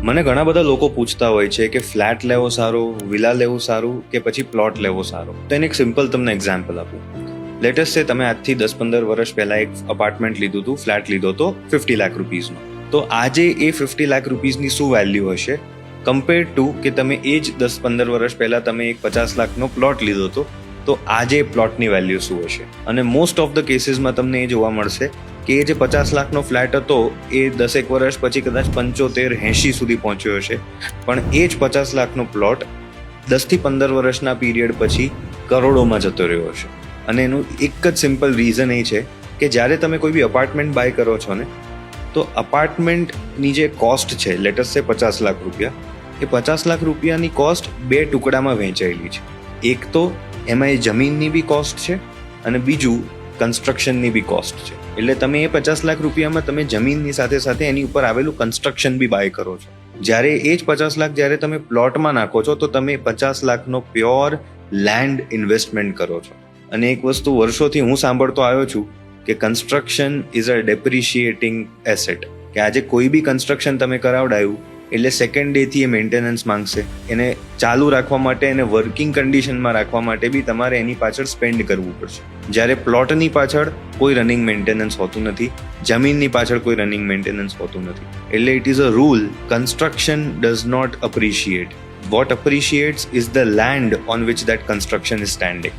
મને ઘણા બધા લોકો પૂછતા હોય છે કે ફ્લેટ લેવો સારો, વિલા લેવું સારું કે પછી પ્લોટ લેવો સારો. તો એને એક સિમ્પલ તમને એક્ઝામ્પલ આપું. લેટેસ્ટ છે તમે આજથી 10-15 વર્ષ પહેલા એક અપાર્ટમેન્ટ લીધું હતું, ફ્લેટ લીધો હતો 50 લાખ રૂપીઝનો. તો આજે એ 50 લાખ રૂપીઝની શું વેલ્યુ હશે કમ્પેર ટુ કે તમે એ જ 10-15 વર્ષ પહેલા તમે એક 50 લાખનો પ્લોટ લીધો હતો, તો આજે પ્લોટની વેલ્યુ શું હશે? અને મોસ્ટ ઓફ ધ કેસીસમાં તમને એ જોવા મળશે કે એ જે 50 લાખનો ફ્લેટ હતો એ 10 વર્ષ પછી કદાચ 75-80 સુધી પહોંચ્યો હશે, પણ એ જ 50 લાખનો પ્લોટ 10 થી 15 વર્ષના પીરિયડ પછી કરોડોમાં જતો રહ્યો હશે. અને એનું એક જ સિમ્પલ રીઝન એ છે કે જ્યારે તમે કોઈ બી અપાર્ટમેન્ટ બાય કરો છો ને, તો અપાર્ટમેન્ટની જે કોસ્ટ છે, લેટેસ્ટ છે 50 લાખ રૂપિયા, એ 50 લાખ રૂપિયાની કોસ્ટ 2 ટુકડામાં વહેંચાયેલી છે. એક તો એમાં એ જમીનની બી કોસ્ટ છે અને બીજું કન્સ્ટ્રક્શનની બી કોસ્ટ છે. એટલે તમે એ 50 લાખ રૂપિયામાં તમે જમીનની સાથે સાથે એની ઉપર આવેલું કન્સ્ટ્રક્શન બી બાય કરો છો. જ્યારે એ જ 50 લાખ જ્યારે તમે પ્લોટમાં નાખો છો તો તમે 50 લાખનો પ્યોર લેન્ડ ઇન્વેસ્ટમેન્ટ કરો છો. અને એક વસ્તુ વર્ષોથી હું સાંભળતો આવ્યો છું કે કન્સ્ટ્રક્શન ઇઝ અ ડેપ્રિશિએટિંગ એસેટ, કે આજે કોઈ બી કન્સ્ટ્રક્શન તમે કરાવડાયું એટલે સેકન્ડ ડેથી એ મેન્ટેનન્સ માંગશે. એને ચાલુ રાખવા માટે, એને વર્કિંગ કન્ડિશનમાં રાખવા માટે બી તમારે એની પાછળ સ્પેન્ડ કરવું પડશે. જ્યારે પ્લોટની પાછળ કોઈ રનિંગ મેન્ટેનન્સ હોતું નથી, જમીનની પાછળ કોઈ રનિંગ મેન્ટેનન્સ હોતું નથી. એટલે it is a rule, construction does not appreciate. What appreciates is the land on which that construction is standing.